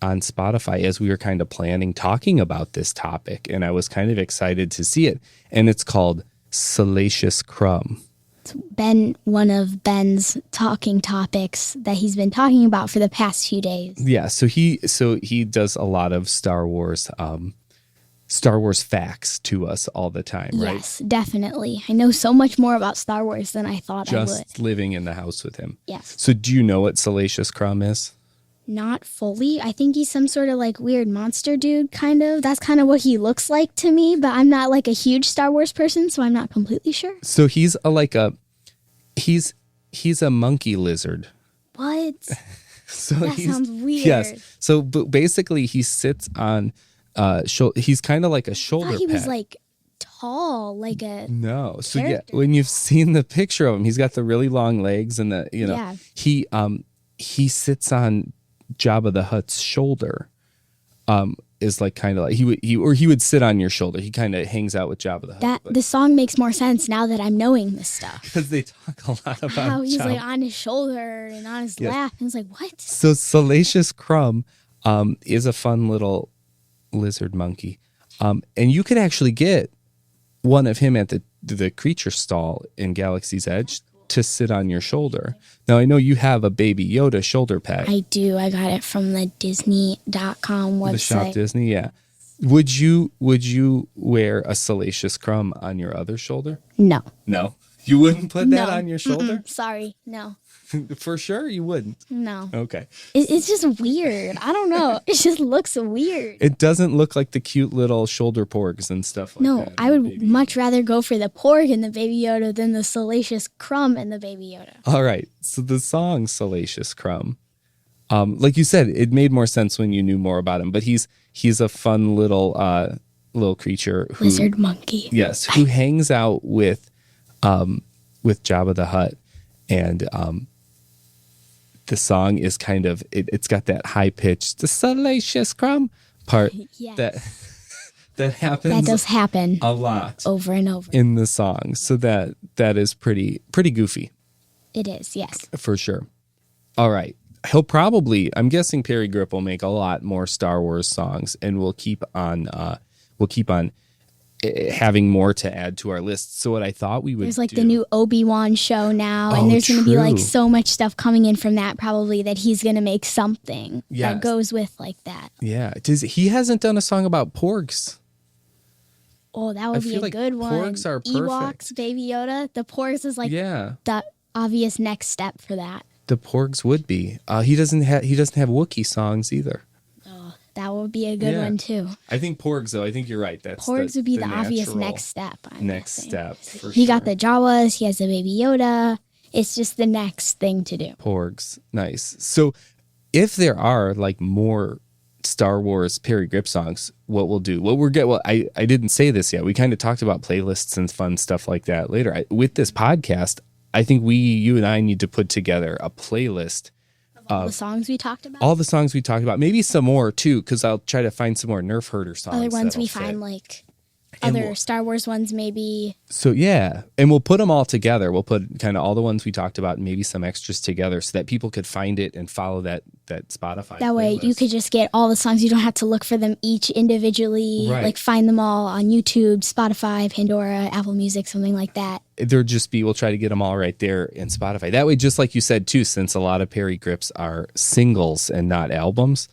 Spotify as we were kind of talking about this topic, and I was kind of excited to see it. And it's called Salacious Crumb. It's been one of Ben's talking topics that he's been talking about for the past few days. Yeah, so he does a lot of Star Wars facts to us all the time, right? Yes, definitely. I know so much more about Star Wars than I thought I would. Just living in the house with him. Yes. So do you know what Salacious Crumb is? Not fully. I think he's some sort of like weird monster dude, kind of. That's kind of what he looks like to me, but I'm not like a huge Star Wars person, so I'm not completely sure. So he's a monkey lizard. What? So That sounds weird. Yes. So but basically he sits on he's kind of like a I shoulder thought he was pad. like tall, like a No. So yeah, character. when you've seen the picture of him, he's got the really long legs and the Yeah. he sits on Jabba the Hutt's shoulder. Is like kind of like he would sit on your shoulder. He kind of hangs out with Jabba the Hutt. that. The song makes more sense now that I'm knowing this stuff. Because they talk a lot about How he's Jabba. like on his shoulder and on his Yes. lap, and it's like, what? So Salacious Crumb is a fun little lizard monkey. And you could actually get one of him at the creature stall in Galaxy's Edge to sit on your shoulder. Now, I know you have a Baby Yoda shoulder pad. I do. I got it from the Disney.com website. The Shop Disney, yeah. Would you wear a Salacious Crumb on your other shoulder? No. No. You wouldn't put that No. on your shoulder? Sorry. No. For sure you wouldn't. No. Okay. It's just weird. I don't know. It just looks weird. It doesn't look like the cute little shoulder porgs and stuff like No, that. I would much rather go for the porg and the Baby Yoda than the Salacious Crumb and the Baby Yoda. All right. So the song Salacious Crumb, like you said, it made more sense when you knew more about him. But he's a fun little little creature who, Lizard monkey. yes, who hangs out with Jabba the Hutt, and the song is kind of it's got that high pitched the salacious crumb part Yes. that happens. That does happen a lot over and over. in the song, so that is pretty goofy. It is, yes. For sure. All right. He'll probably, I'm guessing Parry Gripp will make a lot more Star Wars songs, and we'll keep on having more to add to our list. So what I thought we would There's like do, the new Obi-Wan show now, and Oh, there's going to be like true. so much stuff coming in from that probably that he's going to make something Yes. that goes with like that. yeah, he hasn't done a song about porgs. Oh, that would be feel a like good one. porgs are perfect. Ewoks, Baby Yoda. The porgs is like Yeah, the obvious next step for that. the porgs would be. He doesn't have Wookiee songs either. That would be a good Yeah. one too. I think porgs though. I think you're right. That's Porgs would be the obvious natural next step. I'm next guessing. step. For He sure. got the Jawas. He has the Baby Yoda. It's just the next thing to do. Porgs. Nice. So if there are like more Star Wars Parry Gripp songs, what we'll do, I didn't say this yet. We kind of talked about playlists and fun stuff like that later. With this podcast, I think you and I need to put together a playlist. All the songs we talked about. All the songs we talked about, maybe some more too, because I'll try to find some more Nerf Herder songs. Other ones that'll we fit. find like And other we'll- Star Wars ones maybe. So yeah, and we'll put them all together. We'll put kind of all the ones we talked about and maybe some extras together so that people could find it and follow that Spotify. That way you playlist. could just get all the songs. You don't have to look for them each individually. Right. Like find them all on YouTube, Spotify, Pandora, Apple Music, something like that. We'll try to get them all right there in Spotify. That way, just like you said too, since a lot of Parry Gripps are singles and not albums,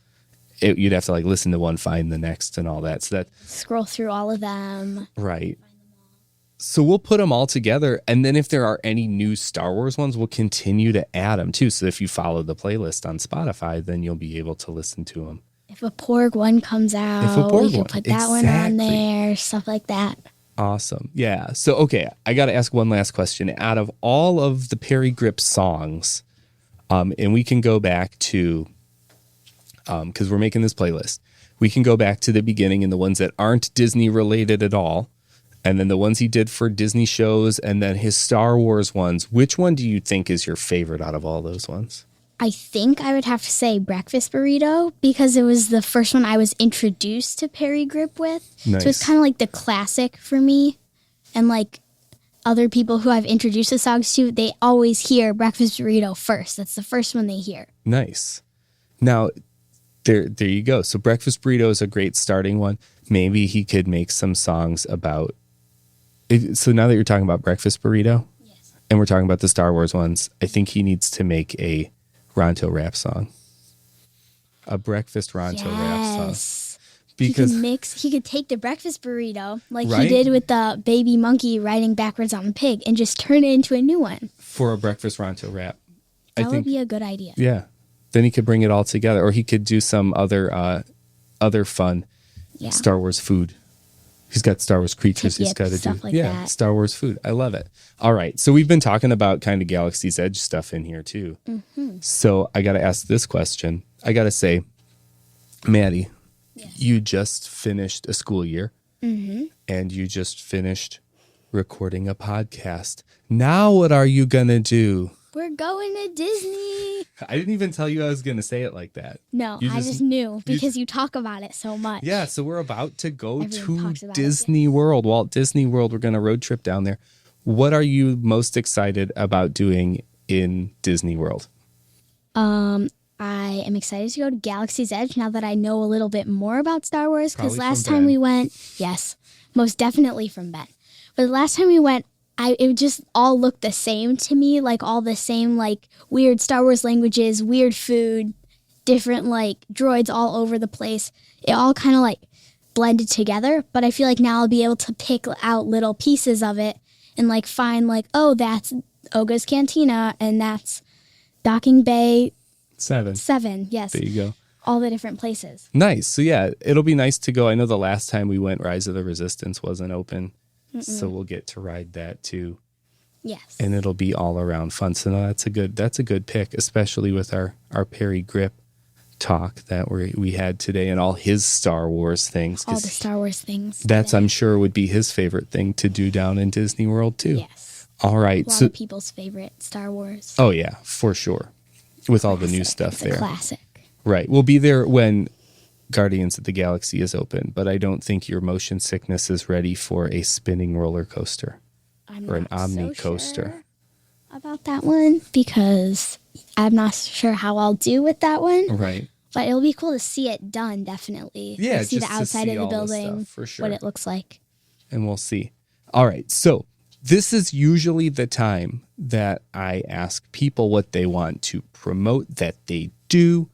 you'd have to like listen to one, find the next, and all that. So that Scroll through all of them. right. So we'll put them all together, and then if there are any new Star Wars ones, we'll continue to add them too. So if you follow the playlist on Spotify, then you'll be able to listen to them. If a Porg one comes out, Porg we can one- put that one on exactly. there, stuff like that. Awesome. Yeah. So, okay, I got to ask one last question. Out of all of the Parry Gripp songs, and we can go back to, because we're making this playlist, we can go back to the beginning and the ones that aren't Disney related at all, and then the ones he did for Disney shows, and then his Star Wars ones. Which one do you think is your favorite out of all those ones? I think I would have to say Breakfast Burrito because it was the first one I was introduced to Parry Gripp with. Nice. So it's kind of like the classic for me. And like other people who I've introduced the songs to, they always hear Breakfast Burrito first. That's the first one they hear. Nice. Now, there you go. So Breakfast Burrito is a great starting one. Maybe he could make some songs about it. So now that you're talking about Breakfast Burrito, and we're talking about the Star Wars ones, I think he needs to make a Ronto rap song. A breakfast Ronto rap song. Yes. Because He could take the breakfast burrito like Right? he did with the baby monkey riding backwards on the pig and just turn it into a new one. for a breakfast Ronto rap, That would be a good idea. yeah. Then he could bring it all together, or he could do some other fun Yeah. Star Wars food. He's got Star Wars creatures he's Yep, got to do. stuff like that. Star Wars food. I love it. All right. So we've been talking about kind of Galaxy's Edge stuff in here too. Mm-hmm. So I got to ask this question. I got to say, Maddie, you just finished a school year and you just finished recording a podcast. Now what are you going to do? We're going to Disney. I didn't even tell you I was going to say it like that. No, You I just knew because you talk about it so much. Yeah, so we're about to go Everyone to talks about it, Disney World, Walt Disney World. We're going to road trip down there. What are you most excited about doing in Disney World? I am excited to go to Galaxy's Edge now that I know a little bit more about Star Wars. Because Probably last from time Ben. we went, yes, most definitely from Ben. But the last time we went, it just all looked the same to me, like all the same, like weird Star Wars languages, weird food, different like droids all over the place. It all kind of like blended together. But I feel like now I'll be able to pick out little pieces of it and like find like, oh, that's Oga's Cantina and that's Docking Bay 7. Yes, There you go. all the different places. Nice. So yeah, it'll be nice to go. I know the last time we went, Rise of the Resistance wasn't open. So we'll get to ride that too. Yes. And it'll be all around fun. So no, that's a good pick, especially with our Parry Gripp talk that we had today and all his Star Wars things. All the Star Wars things. That's, today. I'm sure, would be his favorite thing to do down in Disney World too. Yes. All right. A lot of people's favorite Star Wars. Oh yeah, for sure. With all the new stuff It's there. a classic. Right. We'll be there when Guardians of the Galaxy is open, but I don't think your motion sickness is ready for a spinning roller coaster or an omni coaster. Sure about that one because I'm not sure how I'll do with that one. Right. But it'll be cool to see it done, definitely. Yeah, To see just the to outside see of the all the building, stuff, for sure. what it looks like. And we'll see. All right. So this is usually the time that I ask people what they want to promote that they do.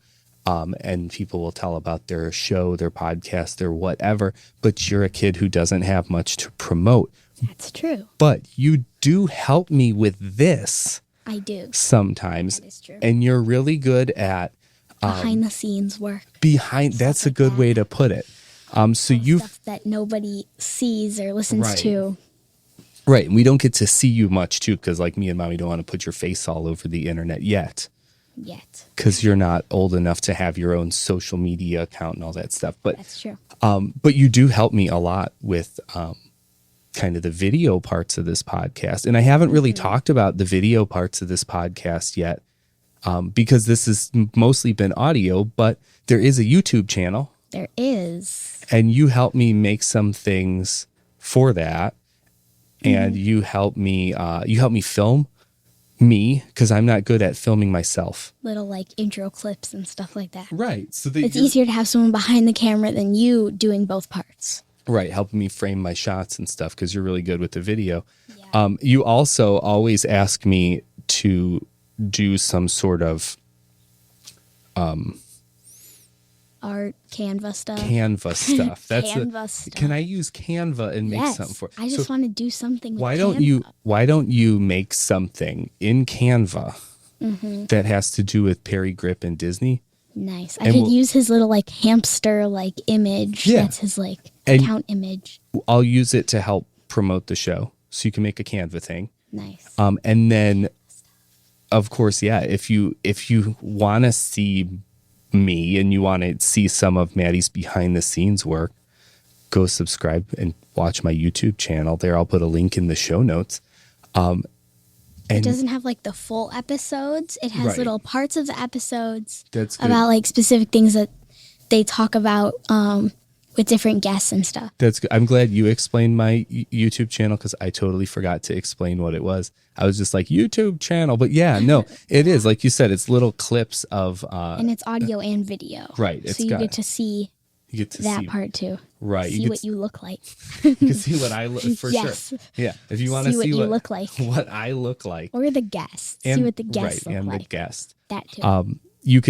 And people will tell about their show, their podcast, their whatever. But you're a kid who doesn't have much to promote. That's true. But you do help me with this I do. sometimes. That is true. And you're really good at Behind the scenes work. that's a like good that. way to put it. So you've Stuff that nobody sees or listens Right. to. right. And we don't get to see you much too, because like me and Mommy don't want to put your face all over the internet yet. Because you're not old enough to have your own social media account and all that stuff. But That's true. but you do help me a lot with kind of the video parts of this podcast. And I haven't really talked about the video parts of this podcast yet because this has mostly been audio, but there is a YouTube channel. There is. And you help me make some things for that. And you help me film me because I'm not good at filming myself. Little like intro clips and stuff like that. Right. So It's easier to have someone behind the camera than you doing both parts. Right, helping me frame my shots and stuff because you're really good with the video. Yeah. You also always ask me to do some sort of Art, Canva stuff. Canva stuff. Canva stuff. Can I use Canva and make Yes. something for? I just want to do something with Why Canva. don't you make something in Canva that has to do with Parry Gripp and Disney? Nice. I And could we'll- use his little like hamster like image. Yeah. That's his like And- account image. I'll use it to help promote the show, so you can make a Canva thing. Nice. And then, of course, yeah, if you want to see me and you want to see some of Maddie's behind the scenes work, go subscribe and watch my YouTube channel. There, I'll put a link in the show notes. It And doesn't have like the full episodes. It has Right. little parts of the episodes that's good. about like specific things that they talk about with different guests and stuff. That's good. I'm glad you explained my YouTube channel because I totally forgot to explain what it was. I was just like YouTube channel, but yeah, no, it is like you said. It's little clips of And it's audio and video. Right, it's So you got- get to see you get to that see part too. right. See get what you look like. you can see what I look for Yes. sure. Yeah, if you want to See what see you what look like. what I look like, Or the guests. See what the guests right, look and like. the guest. That too. You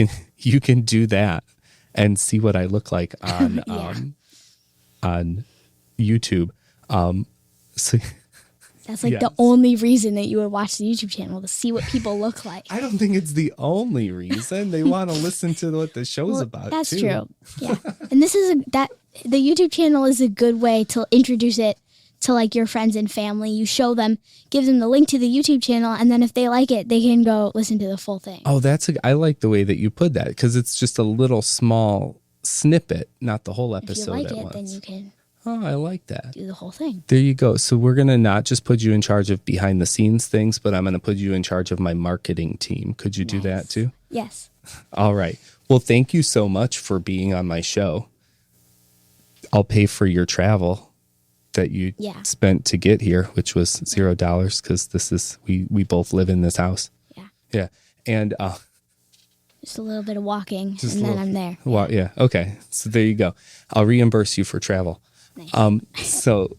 can do that and see what I look like on Yeah. on YouTube. So That's like yes. the only reason that you would watch the YouTube channel, to see what people look like. I don't think it's the only reason they want to listen to what the show's Well, about. that's too. true. Yeah. And this is the YouTube channel is a good way to introduce it to like your friends and family. You show them, give them the link to the YouTube channel, and then if they like it, they can go listen to the full thing. Oh, I like the way that you put that because it's just a little small snippet, not the whole if you episode like at it, once. then you can Oh, I like that. do the whole thing. There you go. So we're going to not just put you in charge of behind the scenes things, but I'm going to put you in charge of my marketing team. Could you do that too? Yes. All right. Well, thank you so much for being on my show. I'll pay for your travel that you Yeah. spent to get here, which was $0 because we both live in this house. Yeah. Yeah. And Just a little bit of walking, Just and a then little- I'm there. well, yeah. Okay. So there you go. I'll reimburse you for travel. Nice. So,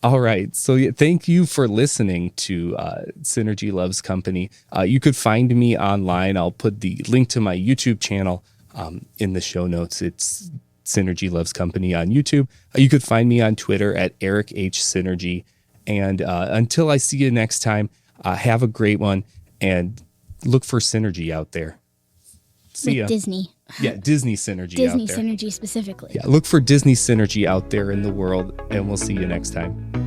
all right. So yeah, thank you for listening to Synergy Loves Company. You could find me online. I'll put the link to my YouTube channel in the show notes. It's Synergy Loves Company on YouTube. You could find me on Twitter at Eric H Synergy. And until I see you next time, have a great one and look for synergy out there. See ya. With Disney. Yeah, Disney synergy Disney out there. synergy specifically. Yeah, look for Disney synergy out there in the world, and we'll see you next time.